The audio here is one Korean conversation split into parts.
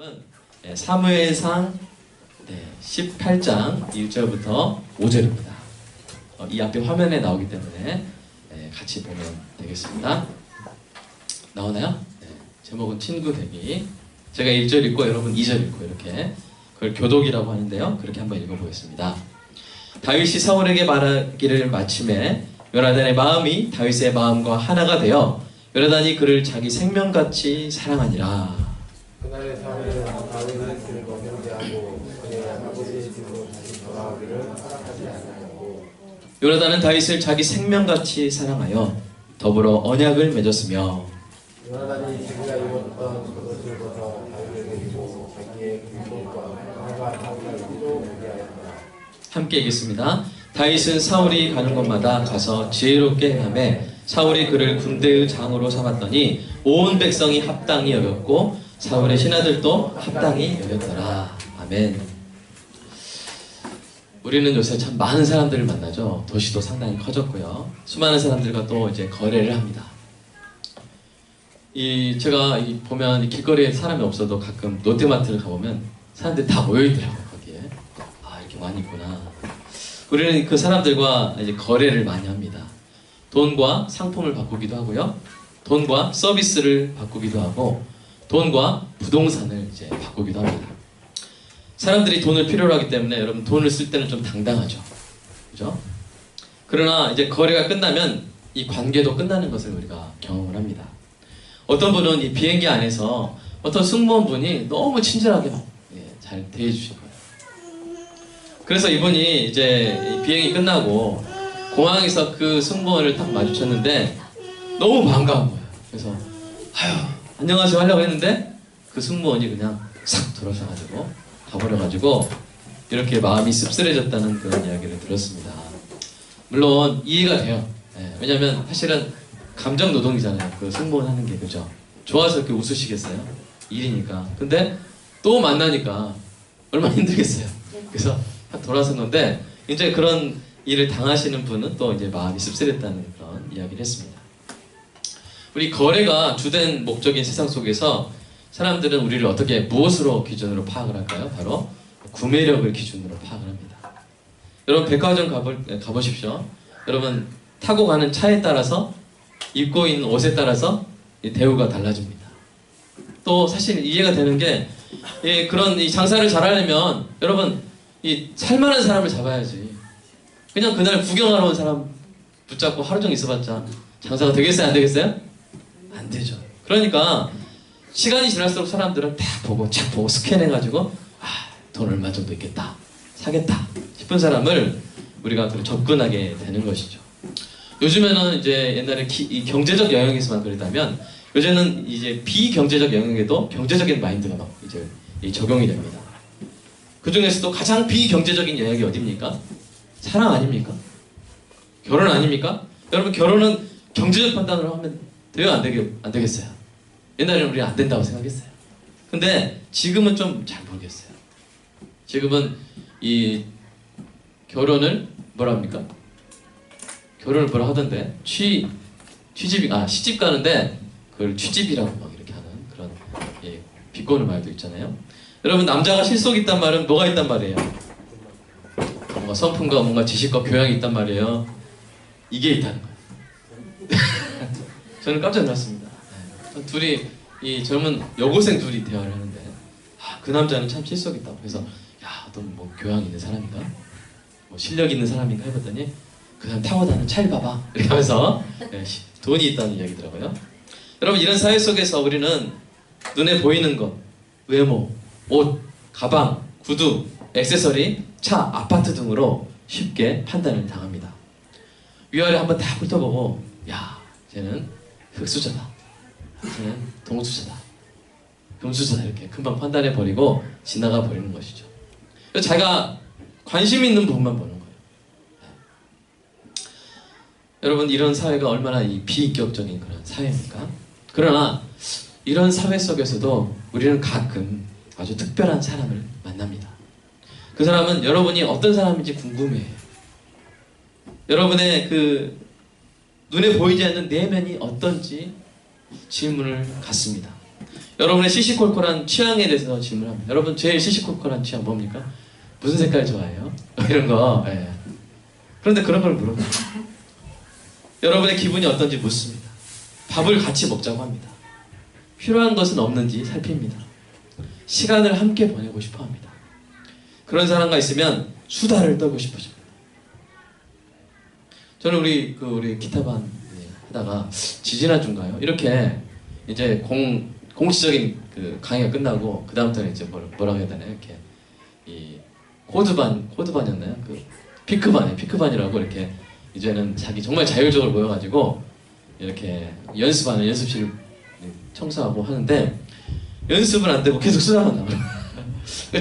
말씀은 사무엘상 18장 1절부터 5절입니다. 이 앞에 화면에 나오기 때문에 같이 보면 되겠습니다. 나오나요? 제목은 친구 되기. 제가 1절 읽고 여러분 2절 읽고 이렇게 그걸 교독이라고 하는데요. 그렇게 한번 읽어보겠습니다. 다윗이 사울에게 말하기를 마침에 요나단의 마음이 다윗의 마음과 하나가 되어 요나단이 그를 자기 생명같이 사랑하니라. 그날의 사울은 다윗을 들고 경계하고 그의 아버지의 집으로 다시 돌아오기를 허락하지 않았고 요나단은 다윗을 자기 생명같이 사랑하여 더불어 언약을 맺었으며 요나단이 자기가 입었던 그것을 벗어 다윗에게 입고 자기의 군복과 칼과 창을 휘도 보게 하였다. 함께 읽겠습니다. 다윗은 사울이 가는 곳마다 가서 지혜롭게 행하며 사울이 그를 군대의 장으로 삼았더니 온 백성이 합당히 여겼고 사울의 신하들도 합당히 여겼더라. 아멘. 우리는 요새 참 많은 사람들을 만나죠. 도시도 상당히 커졌고요. 수많은 사람들과 또 이제 거래를 합니다. 제가 보면 길거리에 사람이 없어도 가끔 롯데마트를 가보면 사람들이 다 모여있더라고요. 거기에. 이렇게 많이 있구나. 우리는 그 사람들과 이제 거래를 많이 합니다. 돈과 상품을 바꾸기도 하고요. 돈과 서비스를 바꾸기도 하고 돈과 부동산을 이제 바꾸기도 합니다. 사람들이 돈을 필요로 하기 때문에 여러분 돈을 쓸 때는 좀 당당하죠. 그죠? 그러나 이제 거래가 끝나면 이 관계도 끝나는 것을 우리가 경험을 합니다. 어떤 분은 이 비행기 안에서 어떤 승무원분이 너무 친절하게 잘 대해주신 거예요. 그래서 이분이 이제 비행이 끝나고 공항에서 그 승무원을 딱 마주쳤는데 너무 반가운 거예요. 그래서 안녕하세요 하려고 했는데 그 승무원이 그냥 싹 돌아서가지고 가버려가지고 이렇게 마음이 씁쓸해졌다는 그런 이야기를 들었습니다. 물론 이해가 돼요. 왜냐면 사실은 감정 노동이잖아요. 그 승무원 하는 게. 그죠? 좋아서 이렇게 웃으시겠어요? 일이니까. 근데 또 만나니까 얼마나 힘들겠어요. 그래서 돌아섰는데 이제 그런 일을 당하시는 분은 또 이제 마음이 씁쓸했다는 그런 이야기를 했습니다. 우리 거래가 주된 목적인 세상 속에서 사람들은 우리를 어떻게 무엇으로 기준으로 파악을 할까요? 바로 구매력을 기준으로 파악을 합니다. 여러분 백화점 가보십시오. 여러분 타고 가는 차에 따라서 입고 있는 옷에 따라서 이 대우가 달라집니다. 또 사실 이해가 되는 게 그런 이 장사를 잘하려면 여러분 이 살만한 사람을 잡아야지. 그냥 그날 구경하러 온 사람 붙잡고 하루 종일 있어봤자 장사가 되겠어요? 안 되겠어요? 안 되죠. 그러니까 시간이 지날수록 사람들은 딱 보고 착 보고 스캔해가지고 돈 얼마 정도 있겠다, 사겠다 싶은 사람을 우리가 접근하게 되는 것이죠. 요즘에는 이제 옛날에 이 경제적 영역에서만 그랬다면 요새는 이제 비경제적 영역에도 경제적인 마인드가 막 이제 적용이 됩니다. 그 중에서도 가장 비경제적인 영역이 어디입니까? 사랑 아닙니까? 결혼 아닙니까? 여러분 결혼은 경제적 판단으로 하면 돼요? 안 되겠어요? 옛날에는 우리가 안 된다고 생각했어요. 근데 지금은 좀 잘 모르겠어요. 지금은 이 결혼을 뭐라 합니까? 결혼을 뭐라 하던데 시집 가는데 그걸 취집이라고 막 이렇게 하는 그런 비꼬는 말도 있잖아요. 여러분 남자가 실속이 있단 말은 뭐가 있단 말이에요? 뭔가 성품과 뭔가 지식과 교양이 있단 말이에요. 이게 있다는 거예요. 저는 깜짝 놀랐습니다. 둘이 이 젊은 여고생 둘이 대화를 하는데 그 남자는 참 실속이 있다고. 그래서 너 뭐 교양 있는 사람인가? 뭐 실력 있는 사람인가 해봤더니 그 사람 타고 다니는 차를 봐봐 이렇게 하면서 돈이 있다는 이야기더라고요. 여러분 이런 사회 속에서 우리는 눈에 보이는 것, 외모, 옷, 가방, 구두, 액세서리, 차, 아파트 등으로 쉽게 판단을 당합니다. 위아래 한번 다 훑어보고 쟤는 흑수저다, 쟤는 동수저다, 금수저다 이렇게 금방 판단해버리고 지나가 버리는 것이죠. 그래서 자기가 관심 있는 부분만 보는 거예요. 여러분 이런 사회가 얼마나 비인격적인 그런 사회입니까? 그러나 이런 사회 속에서도 우리는 가끔 아주 특별한 사람을 만납니다. 그 사람은 여러분이 어떤 사람인지 궁금해해요. 여러분의 그 눈에 보이지 않는 내면이 어떤지 질문을 갖습니다. 여러분의 시시콜콜한 취향에 대해서 질문합니다. 여러분 제일 시시콜콜한 취향 뭡니까? 무슨 색깔 좋아해요? 이런 거. 예. 그런데 그런 걸 물어봐요. 여러분의 기분이 어떤지 묻습니다. 밥을 같이 먹자고 합니다. 필요한 것은 없는지 살핍니다. 시간을 함께 보내고 싶어 합니다. 그런 사람과 있으면 수다를 떨고 싶어집니다. 저는 우리 기타반 하다가 지지난주인가요? 이렇게 이제 공식적인 그 강의가 끝나고 그 다음부터는 이제 뭐라고 해야 되나요? 이렇게 이 코드반이었나요? 그 피크반이라고 이렇게 이제는 자기 정말 자율적으로 모여가지고 이렇게 연습실 청소하고 하는데 연습은 안 되고 계속 수다만 나와요.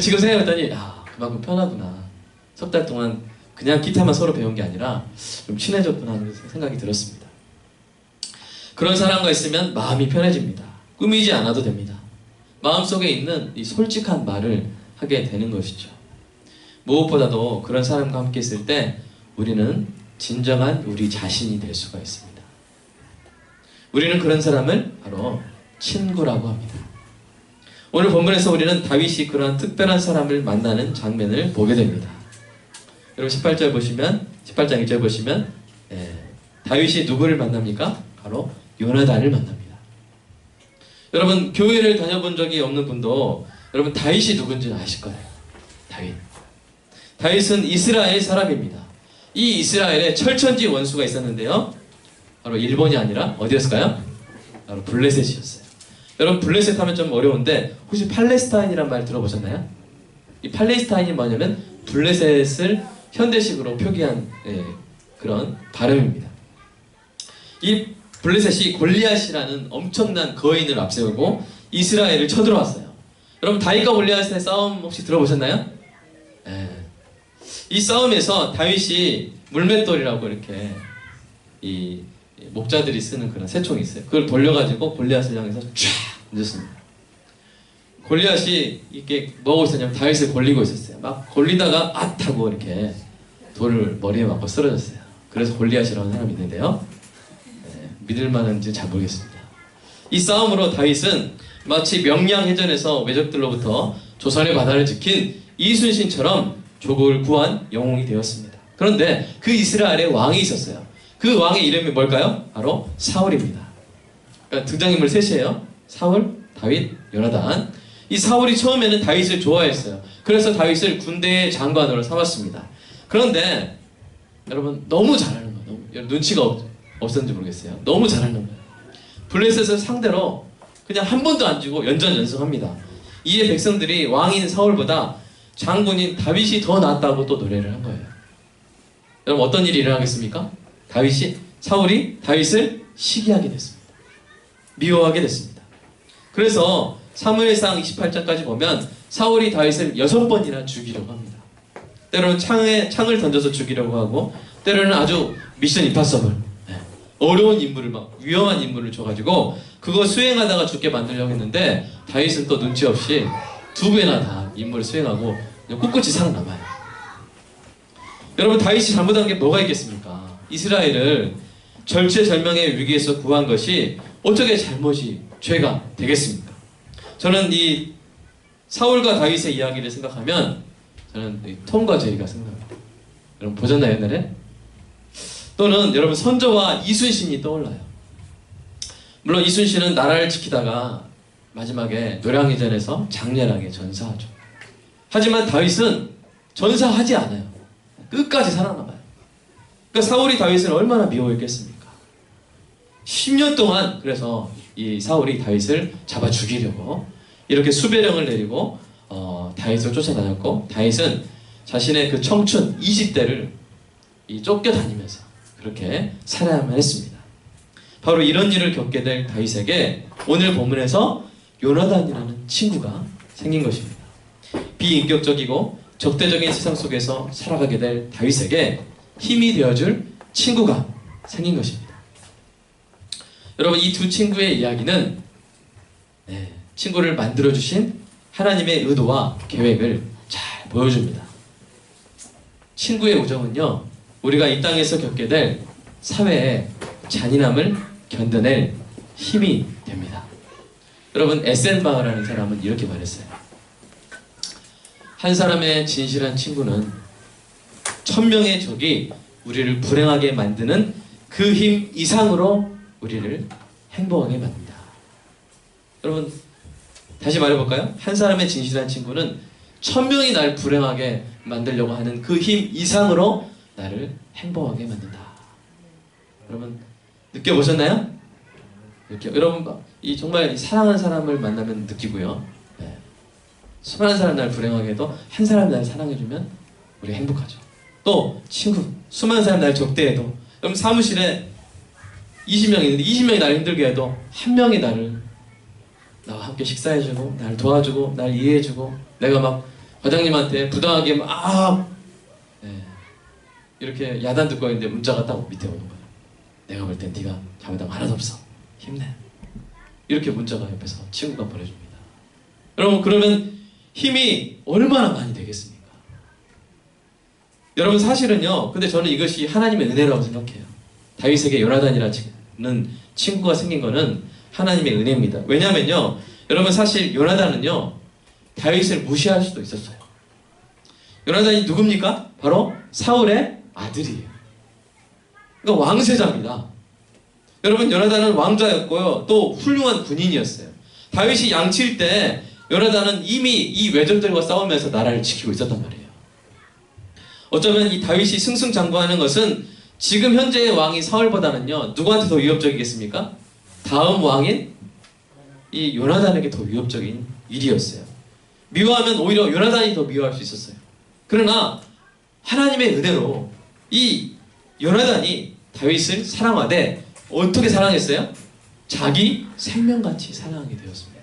지금 생각해봤더니 그만큼 편하구나. 석 달 동안 그냥 기타만 서로 배운 게 아니라 좀 친해졌구나 하는 생각이 들었습니다. 그런 사람과 있으면 마음이 편해집니다. 꾸미지 않아도 됩니다. 마음속에 있는 이 솔직한 말을 하게 되는 것이죠. 무엇보다도 그런 사람과 함께 있을 때 우리는 진정한 우리 자신이 될 수가 있습니다. 우리는 그런 사람을 바로 친구라고 합니다. 오늘 본문에서 우리는 다윗이 그러한 특별한 사람을 만나는 장면을 보게 됩니다. 여러분 18장 1절 보시면 다윗이 누구를 만납니까? 바로 요나단을 만납니다. 여러분 교회를 다녀본 적이 없는 분도 여러분 다윗이 누군지 아실 거예요. 다윗은 이스라엘 사람입니다. 이 이스라엘에 철천지 원수가 있었는데요. 바로 일본이 아니라 어디였을까요? 바로 블레셋이었어요. 여러분 블레셋 하면 좀 어려운데 혹시 팔레스타인이란 말 들어보셨나요? 이 팔레스타인이 뭐냐면 블레셋을 현대식으로 표기한 그런 발음입니다. 이 블레셋이 골리앗이라는 엄청난 거인을 앞세우고 이스라엘을 쳐들어왔어요. 여러분 다윗과 골리앗의 싸움 혹시 들어보셨나요? 이 싸움에서 다윗이 물맷돌이라고 이렇게 이 목자들이 쓰는 그런 새총이 있어요. 그걸 돌려가지고 골리앗을 향해서 쫙 던졌습니다. 골리앗이 이렇게 뭐하고 있었냐면 다윗을 골리고 있었어요. 막 골리다가 하고 이렇게 돌을 머리에 맞고 쓰러졌어요. 그래서 골리앗이라는 사람이 있는데요. 믿을 만한지 잘 모르겠습니다. 이 싸움으로 다윗은 마치 명량해전에서 외적들로부터 조선의 바다를 지킨 이순신처럼 조국을 구한 영웅이 되었습니다. 그런데 그 이스라엘에 왕이 있었어요. 그 왕의 이름이 뭘까요? 바로 사울입니다. 그러니까 등장인물 셋이에요. 사울, 다윗, 요나단. 이 사울이 처음에는 다윗을 좋아했어요. 그래서 다윗을 군대의 장관으로 삼았습니다. 그런데 여러분 너무 잘하는 거예요. 눈치가 없었는지 모르겠어요. 너무 잘하는 거예요. 블레셋을 상대로 그냥 한 번도 안 주고 연전연승합니다. 이에 백성들이 왕인 사울보다 장군인 다윗이 더 낫다고 또 노래를 한 거예요. 여러분 어떤 일이 일어나겠습니까? 사울이 다윗을 시기하게 됐습니다. 미워하게 됐습니다. 그래서 사무엘상 28장까지 보면 사울이 다윗을 6번이나 죽이려고 합니다. 때로는 창을 던져서 죽이려고 하고 때로는 아주 미션 임파서블 어려운 인물을 막 위험한 인물을 줘가지고 그거 수행하다가 죽게 만들려고 했는데 다윗은 또 눈치 없이 2배나 다 임무를 수행하고 꿋꿋이 살아남아요. 여러분 다윗이 잘못한 게 뭐가 있겠습니까? 이스라엘을 절체절명의 위기에서 구한 것이 어떻게 잘못이 죄가 되겠습니까? 저는 이 사울과 다윗의 이야기를 생각하면 저는 이 톰과 제리가 생각합니다. 여러분 보셨나요 옛날에? 또는 여러분 선조와 이순신이 떠올라요. 물론 이순신은 나라를 지키다가 마지막에 노량해전에서 장렬하게 전사하죠. 하지만 다윗은 전사하지 않아요. 끝까지 살아남아요. 그러니까 사울이 다윗을 얼마나 미워했겠습니까? 10년 동안 그래서 이 사울이 다윗을 잡아 죽이려고 이렇게 수배령을 내리고 다윗을 쫓아다녔고 다윗은 자신의 그 청춘 20대를 쫓겨다니면서 그렇게 살아야만 했습니다. 바로 이런 일을 겪게 될 다윗에게 오늘 본문에서 요나단이라는 친구가 생긴 것입니다. 비인격적이고 적대적인 세상 속에서 살아가게 될 다윗에게 힘이 되어줄 친구가 생긴 것입니다. 여러분 이 두 친구의 이야기는 친구를 만들어주신 하나님의 의도와 계획을 잘 보여줍니다. 친구의 우정은요 우리가 이 땅에서 겪게 될 사회의 잔인함을 견뎌낼 힘이 됩니다. 여러분 에센바흐라는 사람은 이렇게 말했어요. 한 사람의 진실한 친구는 1000명의 적이 우리를 불행하게 만드는 그 힘 이상으로 우리를 행복하게 만든다. 여러분 다시 말해볼까요? 한 사람의 진실한 친구는 1000명이 날 불행하게 만들려고 하는 그 힘 이상으로 나를 행복하게 만든다. 여러분 느껴보셨나요? 여러분 이 정말 사랑하는 사람을 만나면 느끼고요. 네. 수많은 사람 날 불행하게 해도 한 사람이 날 사랑해주면 우리 행복하죠. 또 친구 수많은 사람 날 적대해도, 여러분 사무실에 20명이 있는데 20명이 날 힘들게 해도 한 명이 나와 함께 식사해주고 날 도와주고 날 이해해주고, 내가 막 과장님한테 부당하게 막 이렇게 야단 듣고 있는데 문자가 딱 밑에 오는 거예요. 내가 볼 땐 네가 잘못한 거 하나도 없어, 힘내. 이렇게 문자가 옆에서 친구가 보내줍니다. 여러분 그러면 힘이 얼마나 많이 되겠습니까? 여러분 사실은요, 근데 저는 이것이 하나님의 은혜라고 생각해요. 다윗에게 요나단이라는 친구가 생긴 거는 하나님의 은혜입니다. 왜냐면요, 여러분 사실 요나단은요 다윗을 무시할 수도 있었어요. 요나단이 누굽니까? 바로 사울의 아들이에요. 그러니까 왕세자입니다. 여러분 요나단은 왕자였고요, 또 훌륭한 군인이었어요. 다윗이 양칠 때 요나단은 이미 이 외적들과 싸우면서 나라를 지키고 있었단 말이에요. 어쩌면 이 다윗이 승승장구하는 것은 지금 현재의 왕이 사울보다는요 누구한테 더 위협적이겠습니까? 다음 왕인 이 요나단에게 더 위협적인 일이었어요. 미워하면 오히려 요나단이 더 미워할 수 있었어요. 그러나 하나님의 은혜로 이 요나단이 다윗을 사랑하되 어떻게 사랑했어요? 자기 생명같이 사랑하게 되었습니다.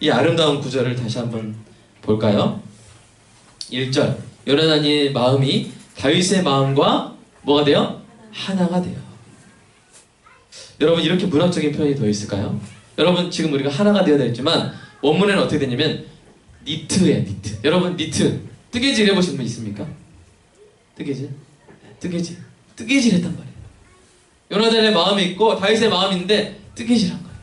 이 아름다운 구절을 다시 한번 볼까요? 1절, 요나단의 마음이 다윗의 마음과 뭐가 돼요? 하나가 돼요. 여러분 이렇게 문학적인 표현이 더 있을까요? 여러분 지금 우리가 하나가 되어야 되지만 원문에는 어떻게 되냐면 니트예요, 니트. 여러분 니트 뜨개질 해보신 분 있습니까? 뜨개질 했단 말이에요. 요나단의 마음이 있고 다윗의 마음이 있는데 뜨개질한 거예요.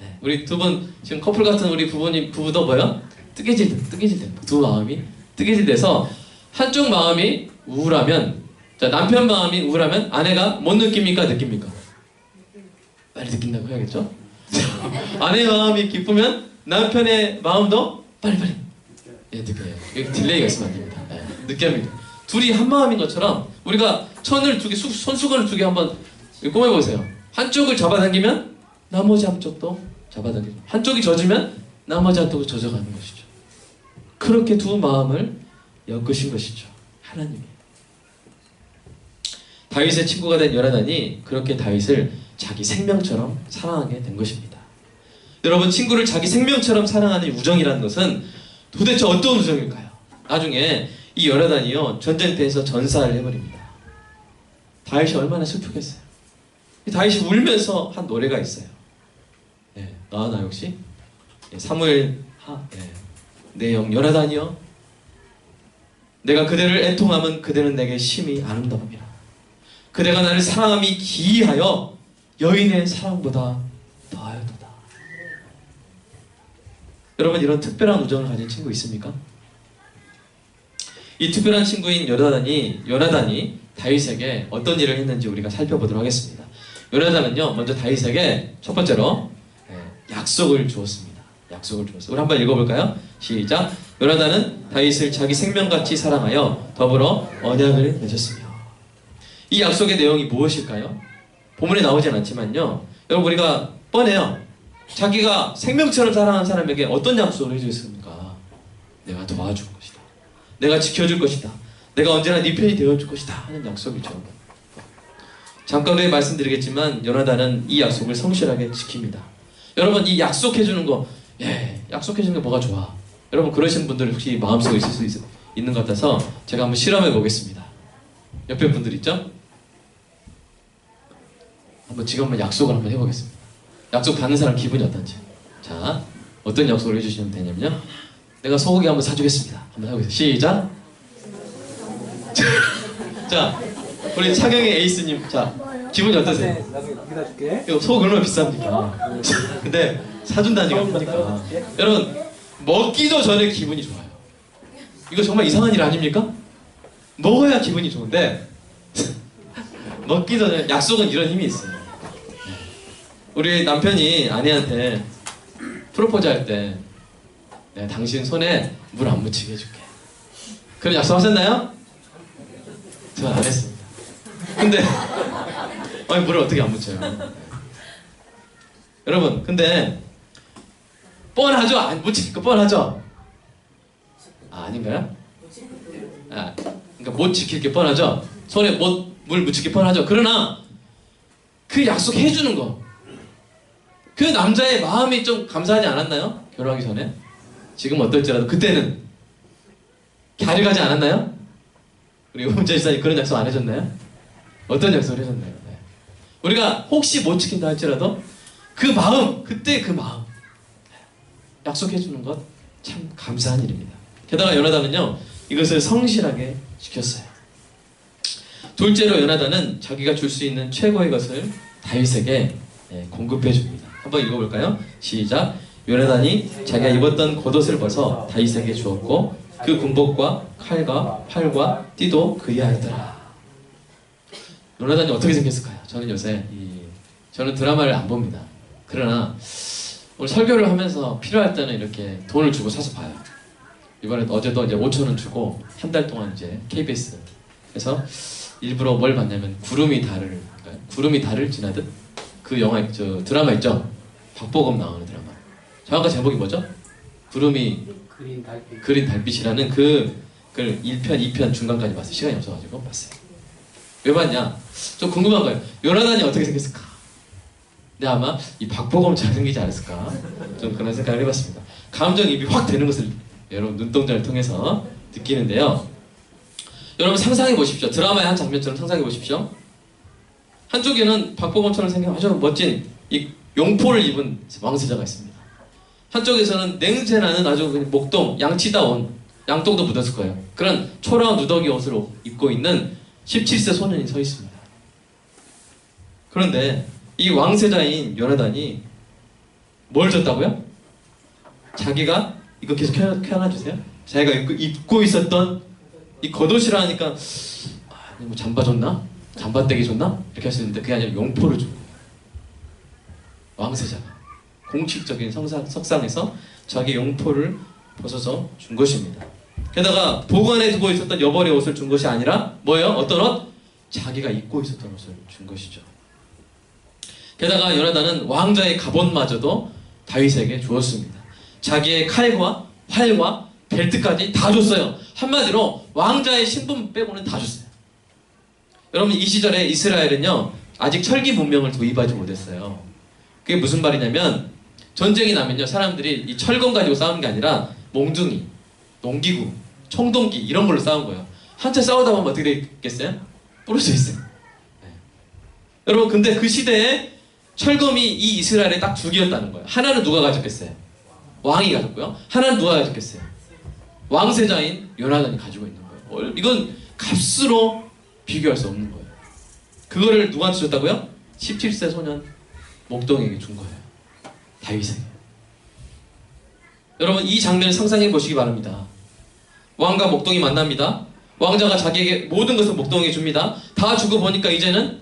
네, 우리 두 분 지금 커플 같은 우리 부부도 뭐요? 뜨개질된 두 마음이 뜨개질돼서 한쪽 마음이 우울하면, 자 남편 마음이 우울하면 아내가 못 느낍니까? 느낍니까? 빨리 느낀다고 해야겠죠? 아내의 마음이 기쁘면 남편의 마음도 빨리빨리 느껴요. 여기 딜레이가 있으면 안 됩니다. 느껴합니다. 둘이 한 마음인 것처럼 우리가 손수건을 두 개 한번 꼬매보세요. 한쪽을 잡아당기면 나머지 한쪽도 잡아당기죠. 한쪽이 젖으면 나머지 한쪽도 젖어가는 것이죠. 그렇게 두 마음을 엮으신 것이죠. 하나님이. 다윗의 친구가 된 요나단이 그렇게 다윗을 자기 생명처럼 사랑하게 된 것입니다. 여러분 친구를 자기 생명처럼 사랑하는 우정이라는 것은 도대체 어떤 우정일까요? 나중에 이 요나단이요 전쟁터에서 전사를 해버립니다. 다윗이 얼마나 슬프겠어요. 다윗이 울면서 한 노래가 있어요. 나 역시 사무엘 내 영 요나단이여, 내가 그대를 애통하면 그대는 내게 심히 아름다움이라. 그대가 나를 사랑함이 기이하여 여인의 사랑보다 더하였도다. 여러분 이런 특별한 우정을 가진 친구 있습니까? 이 특별한 친구인 요나단이 다윗에게 어떤 일을 했는지 우리가 살펴보도록 하겠습니다. 요나단은요 먼저 다윗에게 첫 번째로 약속을 주었습니다. 우리 한번 읽어볼까요? 시작. 요나단은 다윗을 자기 생명같이 사랑하여 더불어 언약을 맺었으며. 이 약속의 내용이 무엇일까요? 본문에 나오진 않지만요 여러분 우리가 뻔해요. 자기가 생명처럼 사랑하는 사람에게 어떤 약속을 해주겠습니까? 내가 도와줄 것이다, 내가 지켜줄 것이다, 내가 언제나 네 편이 되어줄 것이다 하는 약속이죠. 잠깐 후에 말씀드리겠지만 요나단은 이 약속을 성실하게 지킵니다. 여러분 이 약속해주는 거, 약속해주는 게 뭐가 좋아? 여러분 그러신 분들 혹시 마음속에 있을 수 있는 것 같아서 제가 한번 실험해 보겠습니다. 옆에 분들 있죠? 지금 한번 약속을 한번 해보겠습니다. 약속 받는 사람 기분이 어떤지. 자, 어떤 약속을 해주시면 되냐면요, 내가 소고기 한번 사주겠습니다. 한번 해보겠습니다. 시작. 자, 우리 차경의 에이스님, 자, 기분이 어떠세요? 나중에 여기다 줄게. 이거 속 얼마나 비쌉니까? 근데 사준다니까 보니까 여러분 먹기도 전에 기분이 좋아요. 이거 정말 이상한 일 아닙니까? 먹어야 기분이 좋은데 먹기 전에 약속은 이런 힘이 있어요. 우리 남편이 아내한테 프로포즈 할 때 내가 당신 손에 물 안 묻히게 해줄게. 그런 약속하셨나요? 저는 안 했습니다. 근데 아니 물을 어떻게 안 묻혀요? 여러분 근데 뻔하죠? 안 묻힐 거 뻔하죠? 아, 아닌가요? 그러니까 못 지킬 게 뻔하죠? 손에 물 묻힐 게 뻔하죠? 그러나 그 약속 해주는 거, 그 남자의 마음이 좀 감사하지 않았나요? 결혼하기 전에? 지금 어떨지라도 그때는 갸륵하지 않았나요? 우리 문자 지사님 그런 약속 안 해줬나요? 어떤 약속을 해줬나요? 네. 우리가 혹시 못 지킨다 할지라도 그 마음, 그때 그 마음 약속해주는 것 참 감사한 일입니다. 게다가 요나단은요 이것을 성실하게 지켰어요. 둘째로 요나단은 자기가 줄 수 있는 최고의 것을 다윗에게 공급해 줍니다. 한번 읽어볼까요? 시작. 요나단이 자기가 입었던 겉옷을 벗어 다윗에게 주었고 그 군복과 칼과 팔과 띠도 그리하였더라. 요나단이 어떻게 생겼을까요? 저는 요새 저는 드라마를 안 봅니다. 그러나 오늘 설교를 하면서 필요할 때는 이렇게 돈을 주고 사서 봐요. 이번에 어제도 이제 5,000원 주고 한 달 동안 이제 KBS 그래서 일부러 뭘 봤냐면 구름이 달을 지나듯 그 영화 저 드라마 있죠? 박보검 나오는 드라마. 정확한 제목이 뭐죠? 구름이 그린 달빛이라는 그걸 1편, 2편 중간까지 봤어요. 시간이 없어가지고 봤어요. 왜 봤냐? 좀 궁금한 거예요. 요나단이 어떻게 생겼을까? 근데 아마 이 박보검 잘 생기지 않았을까? 좀 그런 생각을 해봤습니다. 감정이입이 확 되는 것을 여러분 눈동자를 통해서 느끼는데요. 여러분 상상해 보십시오. 드라마의 한 장면처럼 상상해 보십시오. 한쪽에는 박보검처럼 생긴 아주 멋진 이 용포를 입은 왕세자가 있습니다. 한쪽에서는 냄새나는 아주 목동, 양치다운 양똥도 묻었을 거예요. 그런 초라한 누더기 옷을 입고 있는 17세 소년이 서 있습니다. 그런데 이 왕세자인 요나단이 뭘 줬다고요? 자기가 이거 계속 켜놔주세요. 자기가 입고 있었던 이 겉옷이라니까 뭐 잠바 줬나? 잠바떼기 줬나? 이렇게 할 수 있는데 그게 아니라 용포를 준 거예요. 왕세자가 공식적인 석상에서 자기 용포를 벗어서 준 것입니다. 게다가 보관해 두고 있었던 여벌의 옷을 준 것이 아니라 뭐예요? 어떤 옷? 자기가 입고 있었던 옷을 준 것이죠. 게다가 요나단은 왕자의 갑옷마저도 다윗에게 주었습니다. 자기의 칼과 활과 벨트까지 다 줬어요. 한마디로 왕자의 신분 빼고는 다 줬어요. 여러분 이 시절에 이스라엘은요 아직 철기 문명을 도입하지 못했어요. 그게 무슨 말이냐면 전쟁이 나면요 사람들이 이 철검 가지고 싸우는 게 아니라 몽둥이, 농기구, 청동기 이런 걸로 싸운 거예요. 한참 싸우다 보면 어떻게 되겠어요? 부러져 있어요. 네. 여러분 근데 그 시대에 철검이 이 이스라엘에 딱 두 개였다는 거예요. 하나는 누가 가졌겠어요? 왕이 가졌고요. 하나는 누가 가졌겠어요? 왕세자인 요나단이 가지고 있는 거예요. 이건 값으로 비교할 수 없는 거예요. 그거를 누구한테 줬다고요? 17세 소년 목동에게 준 거예요. 다윗에게. 여러분 이 장면을 상상해 보시기 바랍니다. 왕과 목동이 만납니다. 왕자가 자기에게 모든 것을 목동에게 줍니다. 다 주고 보니까 이제는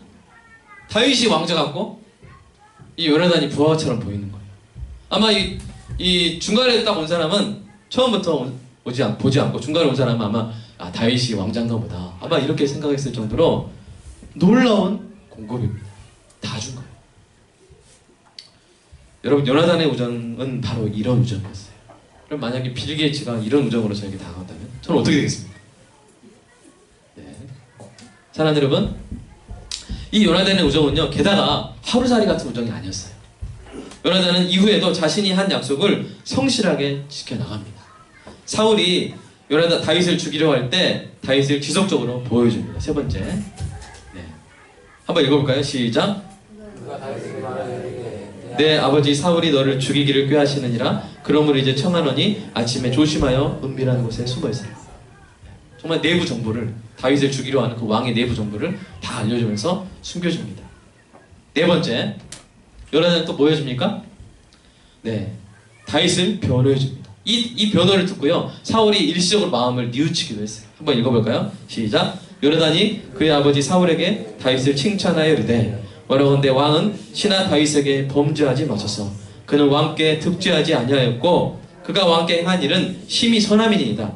다윗이 왕자 같고 이 요나단이 부하처럼 보이는 거예요. 아마 이 중간에 딱 온 사람은 처음부터 보지 않고 중간에 온 사람은 아마 다윗이 왕자인가 보다 아마 이렇게 생각했을 정도로 놀라운 공급입니다. 다 준 거예요. 여러분 요나단의 우정은 바로 이런 우정이었어요. 그럼 만약에 빌 게이츠가 이런 우정으로 저에게 다가온다면 저는 어떻게 되겠습니까? 네. 사랑하는 여러분 이 요나단의 우정은요 게다가 하루살이 같은 우정이 아니었어요. 요나단은 이후에도 자신이 한 약속을 성실하게 지켜나갑니다. 사울이 다윗을 죽이려고 할 때 다윗을 지속적으로 보여줍니다. 세 번째 네. 한번 읽어볼까요? 시작. 내 아버지 사울이 너를 죽이기를 꾀하시느니라. 그러므로 이제 청하노니 아침에 조심하여 은밀한 곳에 숨어있으라. 정말 내부 정보를 다윗을 죽이려 하는 그 왕의 내부 정보를 다 알려주면서 숨겨줍니다. 네 번째, 요나단은 또 뭐 해줍니까? 네, 다윗을 변호해줍니다. 이 변호를 듣고요, 사울이 일시적으로 마음을 뉘우치기도 했어요. 한번 읽어볼까요? 시작. 요나단이 그의 아버지 사울에게 다윗을 칭찬하여 이르되 원하건대 왕은 신하 다윗에게 범죄하지 마소서. 그는 왕께 득죄하지 아니하였고 그가 왕께 행한 일은 심히 선함이니이다.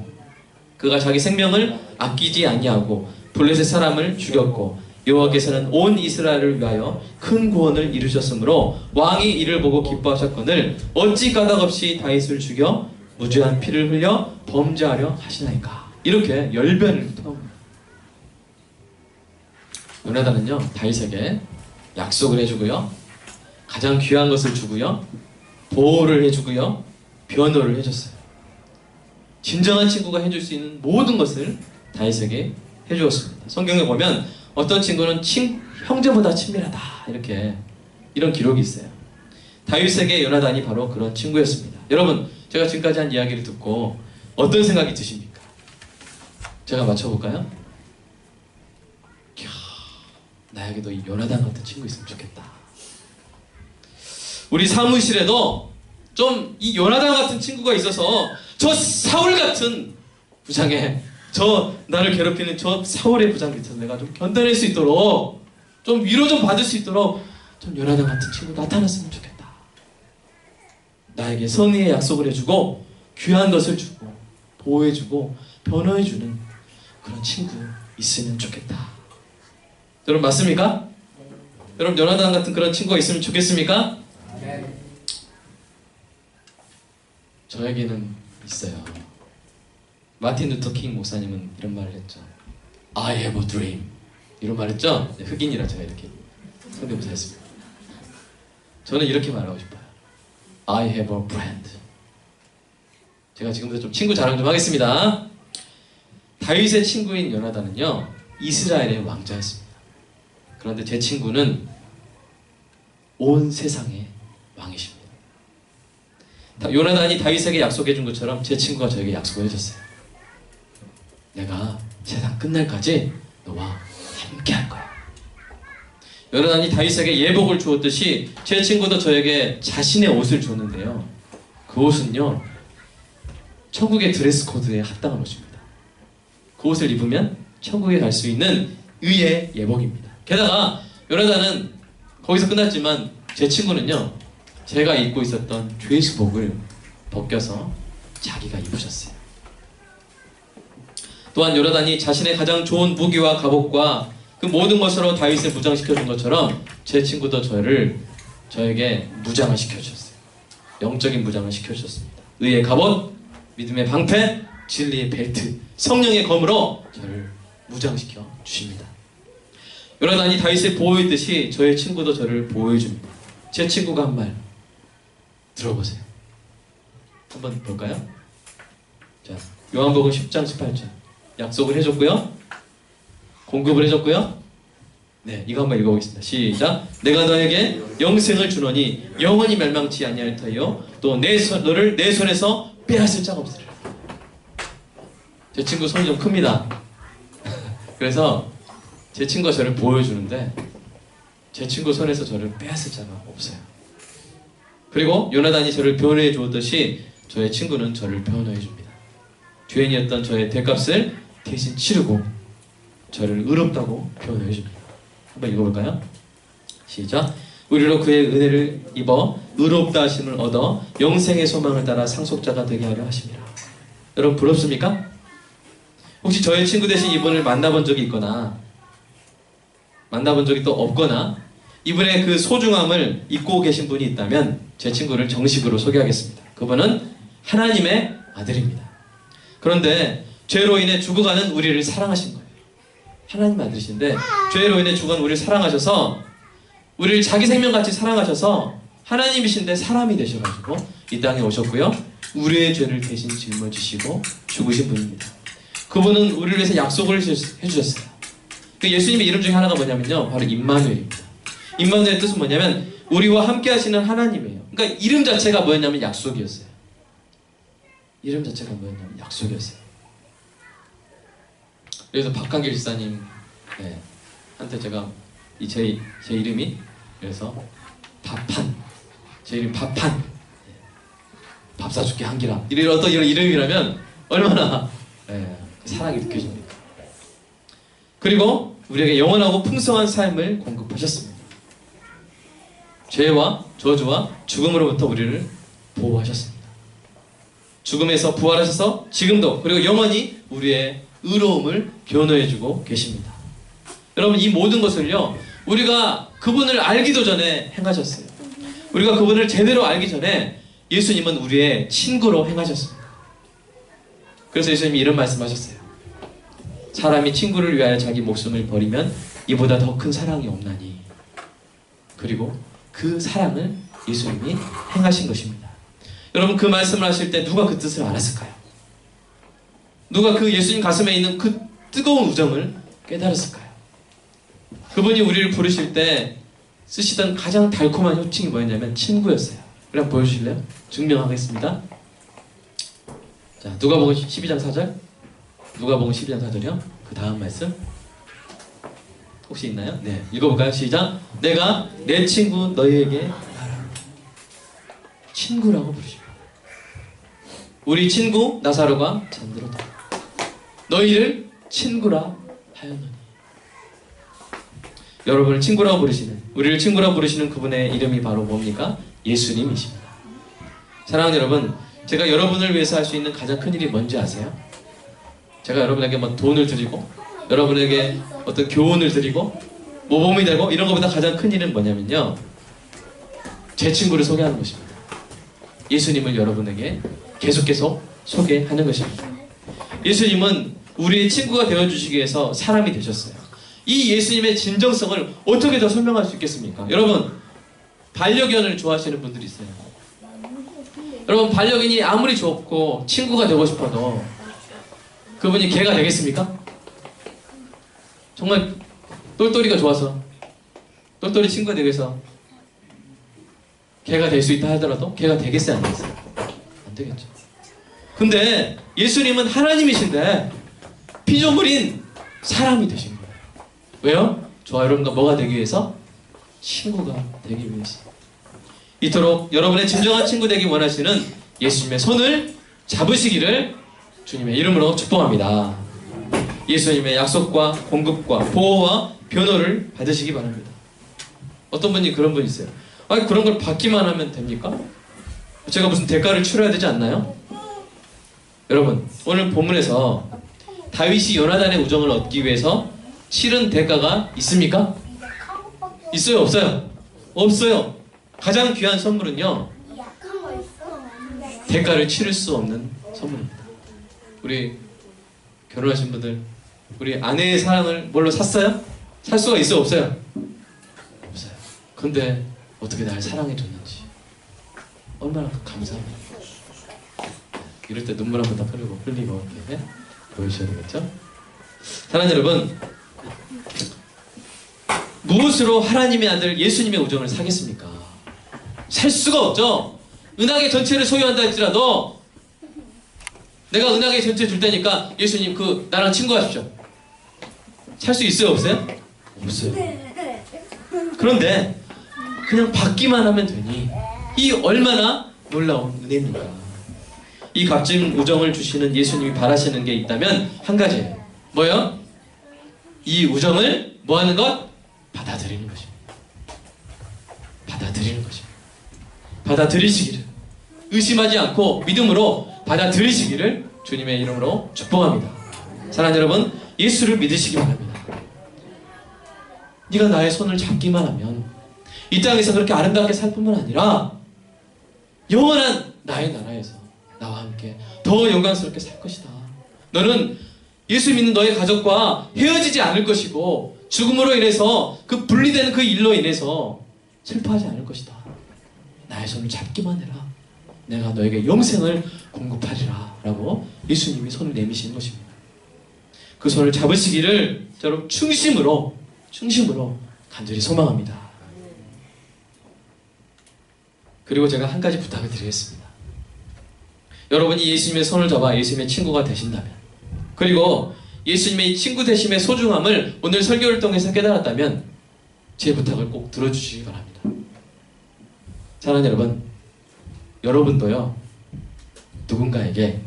그가 자기 생명을 아끼지 아니하고 블레셋 사람을 죽였고 여호와께서는 온 이스라엘을 위하여 큰 구원을 이루셨으므로 왕이 이를 보고 기뻐하셨거늘 어찌 까닭없이 다윗을 죽여 무죄한 피를 흘려 범죄하려 하시나이까. 이렇게 열변을 토합니다. 요나단은요, 다윗에게 약속을 해주고요, 가장 귀한 것을 주고요, 보호를 해주고요, 변호를 해줬어요. 진정한 친구가 해줄 수 있는 모든 것을 다윗에게 해주었습니다. 성경에 보면 어떤 친구는 형제보다 친밀하다, 이런 기록이 있어요. 다윗에게 요나단이 바로 그런 친구였습니다. 여러분, 제가 지금까지 한 이야기를 듣고 어떤 생각이 드십니까? 제가 맞춰볼까요? 이야, 나에게도 이 요나단 같은 친구 있으면 좋겠다. 우리 사무실에도 좀 이 요나단 같은 친구가 있어서 저 사울 같은 부장에, 저 나를 괴롭히는 저 사울의 부장 밑에서 내가 좀 견뎌낼 수 있도록, 좀 위로 좀 받을 수 있도록 좀 요나단 같은 친구 나타났으면 좋겠다. 나에게 선의의 약속을 해주고 귀한 것을 주고 보호해주고 변호해주는 그런 친구 있으면 좋겠다. 여러분 맞습니까? 여러분 요나단 같은 그런 친구가 있으면 좋겠습니까? 네. 저에게는 있어요. 마틴 루터 킹 목사님은 이런 말을 했죠. I have a dream. 이런 말 했죠? 네, 흑인이라 제가 이렇게 성대모사 했습니다. 저는 이렇게 말하고 싶어요. I have a friend. 제가 지금부터 좀 친구 자랑 좀 하겠습니다. 다윗의 친구인 요나단은요, 이스라엘의 왕자였습니다. 그런데 제 친구는 온 세상의 왕이십니다. 요나단이 다윗에게 약속해 준 것처럼 제 친구가 저에게 약속을 해줬어요. 내가 세상 끝날까지 너와 함께 할 거야. 요나단이 다윗에게 예복을 주었듯이 제 친구도 저에게 자신의 옷을 줬는데요, 그 옷은요, 천국의 드레스 코드에 합당한 옷입니다. 그 옷을 입으면 천국에 갈 수 있는 의의 예복입니다. 게다가 요나단은 거기서 끝났지만 제 친구는요, 제가 입고 있었던 죄수복을 벗겨서 자기가 입으셨어요. 또한 요나단이 자신의 가장 좋은 무기와 갑옷과 그 모든 것으로 다윗을 무장시켜준 것처럼 제 친구도 저에게 무장을 시켜주셨어요. 영적인 무장을 시켜주셨습니다. 의의 갑옷, 믿음의 방패, 진리의 벨트, 성령의 검으로 저를 무장시켜 주십니다. 요나단이 다윗을 보호했듯이 저의 친구도 저를 보호해줍니다. 제 친구가 한 말 들어보세요. 한번 볼까요? 자, 요한복음 10장 18절. 약속을 해줬고요, 공급을 해줬고요. 네, 이거 한번 읽어보겠습니다. 시작. 내가 너에게 영생을 주노니 영원히 멸망치 아니할 터이요 또 너를 내 손에서 빼앗을 자가 없으리라. 제 친구 손이 좀 큽니다. 그래서 제 친구가 저를 보여주는데 제 친구 손에서 저를 빼앗을 자가 없어요. 그리고 요나단이 저를 변호해 주었듯이 저의 친구는 저를 변호해 줍니다. 죄인이었던 저의 대값을 대신 치르고 저를 의롭다고 변호해 줍니다. 한번 읽어볼까요? 시작. 우리로 그의 은혜를 입어 의롭다 하심을 얻어 영생의 소망을 따라 상속자가 되게 하려 하심이라. 여러분 부럽습니까? 혹시 저의 친구 대신 이분을 만나본 적이 있거나 만나본 적이 또 없거나 이분의 그 소중함을 잊고 계신 분이 있다면 제 친구를 정식으로 소개하겠습니다. 그분은 하나님의 아들입니다. 그런데 죄로 인해 죽어가는 우리를 사랑하신 거예요. 하나님 아들이신데 죄로 인해 죽어가는 우리를 사랑하셔서 우리를 자기 생명같이 사랑하셔서 하나님이신데 사람이 되셔가지고 이 땅에 오셨고요, 우리의 죄를 대신 짊어지시고 죽으신 분입니다. 그분은 우리를 위해서 약속을 해주셨어요. 그 예수님의 이름 중에 하나가 뭐냐면요, 바로 임마누엘입니다. 임마누엘의 뜻은 뭐냐면 우리와 함께 하시는 하나님이에요. 그러니까 이름 자체가 뭐였냐면 약속이었어요. 이름 자체가 뭐였냐면 약속이었어요. 그래서 박한길 집사님 한테 제가 제 이름이 그래서 밥한, 제 이름 밥한, 밥 사줄게 한기라, 이런 어떤 이런 이름이라면 얼마나 사랑이 느껴집니까? 그리고 우리에게 영원하고 풍성한 삶을 공급하셨습니다. 죄와 저주와 죽음으로부터 우리를 보호하셨습니다. 죽음에서 부활하셔서 지금도 그리고 영원히 우리의 의로움을 변호해주고 계십니다. 여러분, 이 모든 것을요, 우리가 그분을 알기도 전에 행하셨어요. 우리가 그분을 제대로 알기 전에 예수님은 우리의 친구로 행하셨습니다. 그래서 예수님이 이런 말씀하셨어요. 사람이 친구를 위하여 자기 목숨을 버리면 이보다 더 큰 사랑이 없나니. 그리고 그 사랑을 예수님이 행하신 것입니다. 여러분, 그 말씀을 하실 때 누가 그 뜻을 알았을까요? 누가 그 예수님 가슴에 있는 그 뜨거운 우정을 깨달았을까요? 그분이 우리를 부르실 때 쓰시던 가장 달콤한 호칭이 뭐였냐면 친구였어요. 그럼 보여주실래요? 증명하겠습니다. 자, 누가복음 12장 4절. 누가복음 12장 4절이요. 그 다음 말씀 혹시 있나요? 네, 읽어볼까요? 시작. 내가 내 친구 너희에게 말하노라. 친구라고 부르십니다. 우리 친구 나사로가 잠들었다. 너희를 친구라 하였노니. 여러분을 친구라고 부르시는, 우리를 친구라고 부르시는 그분의 이름이 바로 뭡니까? 예수님이십니다. 사랑하는 여러분, 제가 여러분을 위해서 할 수 있는 가장 큰 일이 뭔지 아세요? 제가 여러분에게 뭐 돈을 드리고 여러분에게 어떤 교훈을 드리고 모범이 되고 이런 것보다 가장 큰 일은 뭐냐면요, 제 친구를 소개하는 것입니다. 예수님을 여러분에게 계속 소개하는 것입니다. 예수님은 우리의 친구가 되어주시기 위해서 사람이 되셨어요. 이 예수님의 진정성을 어떻게 더 설명할 수 있겠습니까? 여러분, 반려견을 좋아하시는 분들이 있어요. 여러분, 반려견이 아무리 좋고 친구가 되고 싶어도 그분이 개가 되겠습니까? 정말 똘똘이가 좋아서 똘똘이 친구가 되기 위해서 개가 될 수 있다 하더라도 개가 되겠어요, 안 되겠어요? 안 되겠죠. 근데 예수님은 하나님이신데 피조물인 사람이 되신 거예요. 왜요? 저와 여러분과 뭐가 되기 위해서? 친구가 되기 위해서. 이토록 여러분의 진정한 친구 되기 원하시는 예수님의 손을 잡으시기를 주님의 이름으로 축복합니다. 예수님의 약속과 공급과 보호와 변호를 받으시기 바랍니다. 어떤 분이 그런 분 있어요. 아니, 그런 걸 받기만 하면 됩니까? 제가 무슨 대가를 치러야 되지 않나요? 여러분, 오늘 본문에서 다윗이 요나단의 우정을 얻기 위해서 치른 대가가 있습니까? 있어요, 없어요? 없어요. 가장 귀한 선물은요, 대가를 치를 수 없는 선물입니다. 우리 결혼하신 분들, 우리 아내의 사랑을 뭘로 샀어요? 살 수가 있어요, 없어요? 없어요. 근데 어떻게 날 사랑해줬는지 얼마나 감사합니다. 이럴 때 눈물 한번 다 흘리고 이렇게 보여주셔야 되겠죠? 사랑하는 여러분, 무엇으로 하나님의 아들 예수님의 우정을 사겠습니까? 살 수가 없죠. 은하계 전체를 소유한다 할지라도 내가 은하계 전체 줄 테니까 예수님 나랑 친구하십시오. 살 수 있어요, 없어요? 없어요. 그런데 그냥 받기만 하면 되니 이 얼마나 놀라운 은혜입니까? 이 값진 우정을 주시는 예수님이 바라시는 게 있다면 한 가지예요. 뭐요? 이 우정을 뭐하는 것? 받아들이는 것입니다. 받아들이는 것입니다. 받아들이시기를, 의심하지 않고 믿음으로 받아들이시기를 주님의 이름으로 축복합니다. 사랑하는 여러분, 예수를 믿으시기 바랍니다. 네가 나의 손을 잡기만 하면 이 땅에서 그렇게 아름답게 살 뿐만 아니라 영원한 나의 나라에서 나와 함께 더 영광스럽게 살 것이다. 너는 예수 믿는 너의 가족과 헤어지지 않을 것이고 죽음으로 인해서 그 분리되는 그 일로 인해서 슬퍼하지 않을 것이다. 나의 손을 잡기만 해라. 내가 너에게 영생을 공급하리라 라고 예수님이 손을 내미시는 것입니다. 그 손을 잡으시기를 여러분 충심으로 간절히 소망합니다. 그리고 제가 한 가지 부탁을 드리겠습니다. 여러분이 예수님의 손을 잡아 예수님의 친구가 되신다면, 그리고 예수님의 친구 되심의 소중함을 오늘 설교를 통해서 깨달았다면 제 부탁을 꼭 들어주시기 바랍니다. 사랑하는 여러분, 여러분도요 누군가에게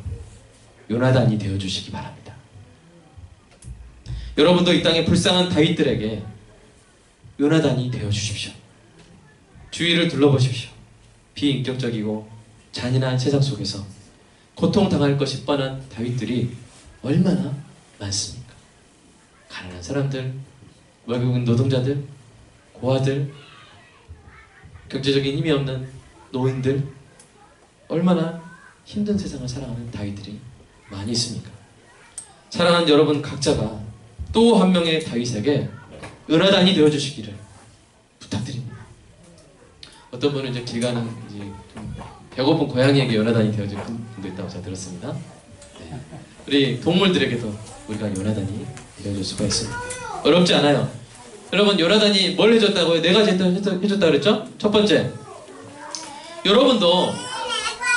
요나단이 되어주시기 바랍니다. 여러분도 이 땅의 불쌍한 다윗들에게 요나단이 되어주십시오. 주위를 둘러보십시오. 비인격적이고 잔인한 세상 속에서 고통당할 것이 뻔한 다윗들이 얼마나 많습니까? 가난한 사람들, 월급은 노동자들, 고아들, 경제적인 힘이 없는 노인들, 얼마나 힘든 세상을 살아가는 다윗들이 많이 있습니까? 사랑하는 여러분 각자가 또 한 명의 다윗에게 요나단이 되어주시기를 부탁드립니다. 어떤 분은 이제 길 가는 이제 좀 배고픈 고양이에게 요나단이 되어줄 분도 있다고 제가 들었습니다. 네. 우리 동물들에게도 우리가 요나단이 되어줄 수가 있습니다. 어렵지 않아요. 여러분 요나단이 뭘 해줬다고요? 네 가지 해줬다 그랬죠? 첫 번째, 여러분도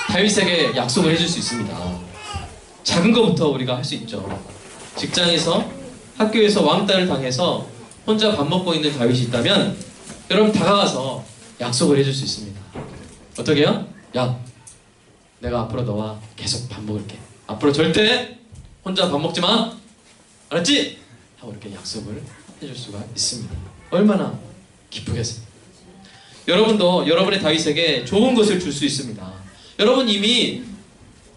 다윗에게 약속을 해줄 수 있습니다. 작은 것부터 우리가 할 수 있죠. 직장에서, 학교에서 왕따를 당해서 혼자 밥 먹고 있는 다윗이 있다면 여러분 다가가서 약속을 해줄 수 있습니다. 어떻게 해요? 야, 내가 앞으로 너와 계속 밥 먹을게. 앞으로 절대 혼자 밥 먹지 마. 알았지? 하고 이렇게 약속을 해줄 수가 있습니다. 얼마나 기쁘겠습니까? 여러분도 여러분의 다윗에게 좋은 것을 줄 수 있습니다. 여러분 이미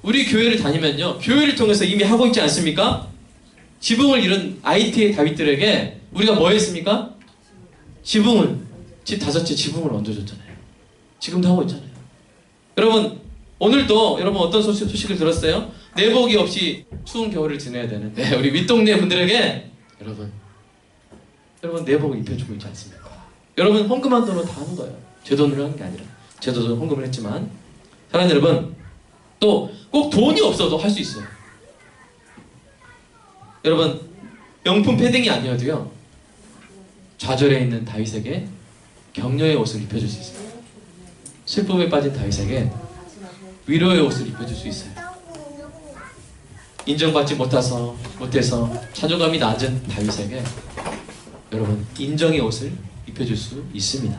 우리 교회를 다니면요, 교회를 통해서 이미 하고 있지 않습니까? 지붕을 잃은 IT의 다윗들에게 우리가 뭐 했습니까? 지붕을, 집 5채 지붕을 얹어줬잖아요. 지금도 하고 있잖아요. 여러분 오늘도 여러분 어떤 소식을 들었어요? 내복이 없이 추운 겨울을 지내야 되는 우리 윗동네 분들에게 여러분 내복을 입혀주고 있지 않습니까? 여러분 헌금한 돈으로 다 하는 거예요. 제 돈으로 하는 게 아니라 제 돈으로 헌금을 했지만, 사랑하는 여러분, 또 꼭 돈이 없어도 할 수 있어요. 여러분 명품 패딩이 아니어도요 좌절해 있는 다윗에게 격려의 옷을 입혀줄 수 있어요. 슬픔에 빠진 다윗에게 위로의 옷을 입혀줄 수 있어요. 인정받지 못해서 자존감이 낮은 다윗에게 여러분 인정의 옷을 입혀줄 수 있습니다.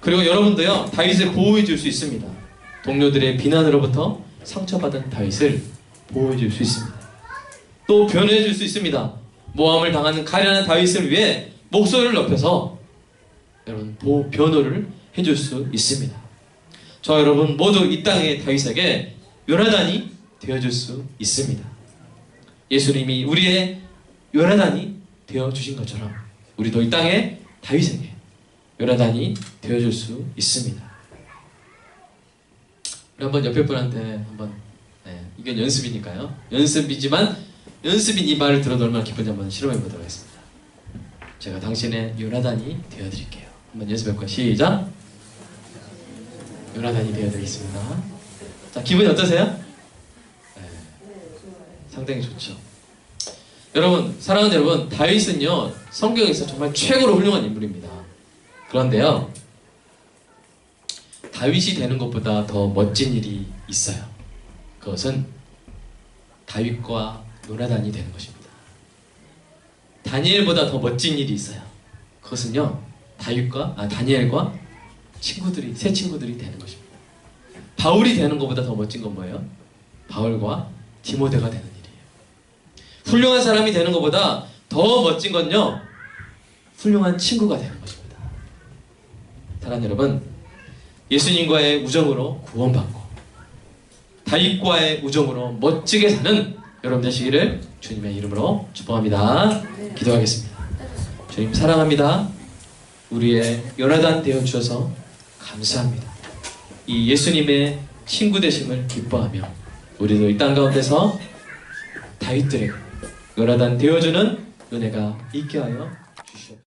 그리고 여러분도요 다윗을 보호해 줄 수 있습니다. 동료들의 비난으로부터 상처받은 다윗을 보호해 줄 수 있습니다. 또 변호해 줄 수 있습니다. 모함을 당하는 가련한 다윗을 위해 목소리를 높여서 여러분 변호를 해줄 수 있습니다. 저 여러분 모두 이 땅의 다윗에게 요나단이 되어줄 수 있습니다. 예수님이 우리의 요나단이 되어주신 것처럼 우리도 이 땅의 다윗에게 요나단이 되어줄 수 있습니다. 우리 한번 옆에 분한테 한번, 이건 연습이니까요. 연습인 이 말을 들어도 얼마나 기쁜지 한번 실험해 보도록 하겠습니다. 제가 당신의 요나단이 되어드릴게요. 한번 연습해볼까요? 시작! 요나단이 되어드리겠습니다. 자, 기분이 어떠세요? 상당히 좋죠. 여러분, 사랑하는 여러분, 다윗은요 성경에서 정말 최고로 훌륭한 인물입니다. 그런데요 다윗이 되는 것보다 더 멋진 일이 있어요. 그것은 다윗과 요나단이 되는 것입니다. 다니엘보다 더 멋진 일이 있어요. 그것은요 다니엘과 새 친구들이 되는 것입니다. 바울이 되는 것보다 더 멋진 건 뭐예요? 바울과 디모데가 되는 일이에요. 훌륭한 사람이 되는 것보다 더 멋진 건요 훌륭한 친구가 되는 것입니다. 사랑하는 여러분, 예수님과의 우정으로 구원받고 다윗과의 우정으로 멋지게 사는 여러분 되시기를 주님의 이름으로 축복합니다. 기도하겠습니다. 주님 사랑합니다. 우리의 요나단 되어주셔서 감사합니다. 이 예수님의 친구 되심을 기뻐하며 우리도 이 땅 가운데서 다윗들에게 요나단 되어주는 은혜가 있게 하여 주시옵소서.